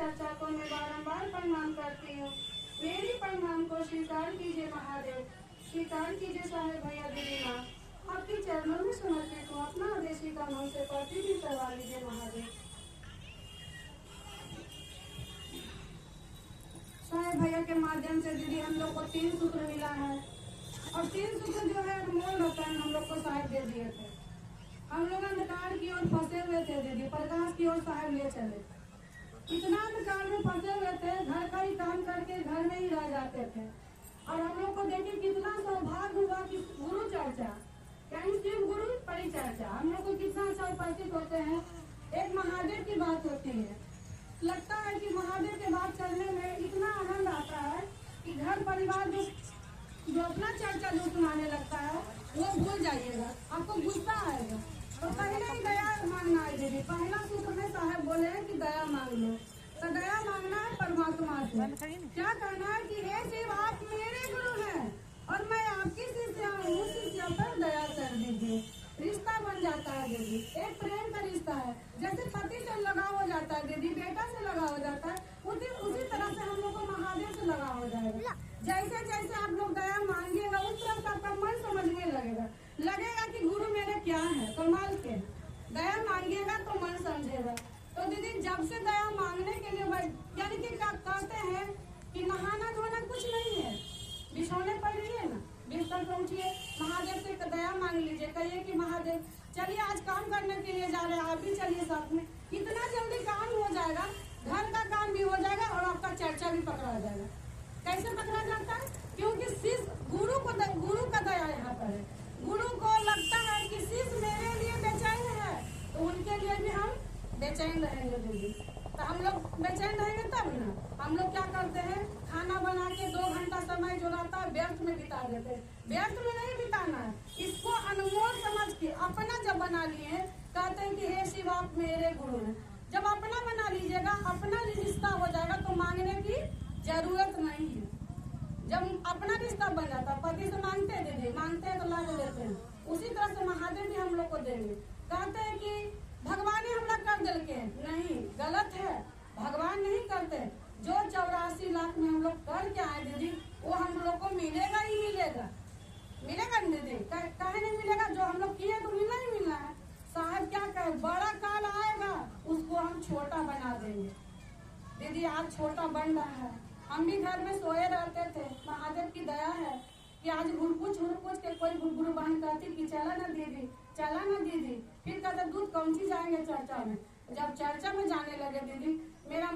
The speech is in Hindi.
चर्चा को मैं बारंबार प्रणाम करती हूँ। मेरी प्रणाम को स्वीकार कीजिए महादेव, स्वीकार कीजिए साहेब भैया दीदी माँ। आपके चरणों में समर्पित हूँ, अपना आदेशी का मन से प्रतिदिन करवा लीजिए महादेव। साहेब भैया के माध्यम से दीदी हम लोग को 3 सूत्र मिला है, और 3 सूत्र जो है अनमोल रतन हम लोग को साहेब दे दिए थे। हम लोग अंधकार की ओर फंसे हुए थे दीदी, प्रकाश की ओर साहेब ले चले। इतना अंधकार में फंसे हुए थे, घर का ही काम करके घर में ही रह जाते थे। और हम लोग को देखिए कितना सौभाग्य हुआ कि गुरु चर्चा यानी शिव गुरु परिचर्चा हम लोग को कितना अच्छा उपस्थित होते हैं। एक महादेव की बात होती है, लगता है कि महादेव के बात करने में इतना आनंद आता है कि घर परिवार जो अपना चर्चा जो सुनाने लगता है वो भूल जाइएगा, आपको गुस्सा आएगा। तो पहले ही दया मांगना है दीदी। पहला सूत्र में साहब बोले हैं कि दया मांग लो, तो दया मांगना है परमात्मा से। क्या कहना है कि हे शिव आप मेरे गुरु हैं और मैं आपकी शिष्या हूँ, शिष्या पर दया कर दीजिए। रिश्ता बन जाता है दीदी, एक प्रेम का रिश्ता है। जैसे पति से लगाव हो जाता है दीदी, बेटा से लगाव हो जाता है, उसी तरह से हम लोग को महादेव से लगाव हो जाएगा। जैसे जैसे आप लोग दया मांगिएगा उस तरह से आपका मन समझने लगेगा कि गुरु मेरे क्या है, कमाल के। दया मांगिएगा तो मन समझेगा। तो दीदी जब से दया मांगने के लिए यानी कि क्या कहते हैं कि नहाना धोना कुछ नहीं है, बिछौने पड़िए ना, बिस्तर पर उठिए, महादेव से दया मांग लीजिए, कहिए कि महादेव चलिए आज काम करने के लिए जा रहे हैं, आप भी चलिए साथ में। इतना जल्दी काम हो जाएगा, घर का काम भी हो जाएगा और आपका चर्चा भी पकड़ा जाएगा। कैसे पकड़ा जाता है? क्योंकि शिष्य गुरु का दया यहाँ पर है। गुरु को लगता है कि शिष्य मेरे लिए बेचैन है, तो उनके लिए भी हम बेचैन रहेंगे दीदी। तो हम लोग बेचैन रहेंगे तब ना। हम लोग क्या करते हैं, खाना बना के 2 घंटा समय जो रहता है व्यर्थ में बिता देते हैं। व्यर्थ में नहीं बिताना है, इसको अनमोल समझ के अपना जब बना लिए, कहते हैं कि हे शिव आप मेरे गुरु हैं। जब अपना बना लीजिएगा, अपना रिश्ता हो जाएगा तो मांगने की जरूरत नहीं है। जब अपना रिश्ता बन जाता है, पति से मांगते हैं तो ला देते हैं, उसी तरह से महादेव भी हम लोग को देंगे। कहते हैं कि भगवान ही हम लोग कर देंगे, नहीं, गलत है, भगवान नहीं करते। जो 84 लाख में हम लोग करके आए दीदी, वो हम लोग को मिलेगा ही मिलेगा। मिलेगा नहीं दीदी, कहे नहीं मिलेगा? जो हम लोग किए तो मिलना ही मिलना है। साहब क्या कहे, बड़ा काल आएगा उसको हम छोटा बना देंगे। दीदी आज छोटा बन रहा है, हम भी घर में सोए रहते थे। महादेव की दया है कि आज हुड़कुच के कोई गुरु बहन कहती कि चला ना दीदी, चला ना दीदी। फिर कहते दूध कौन सी जाएंगे चर्चा में। जब चर्चा में जाने लगे दीदी, मेरा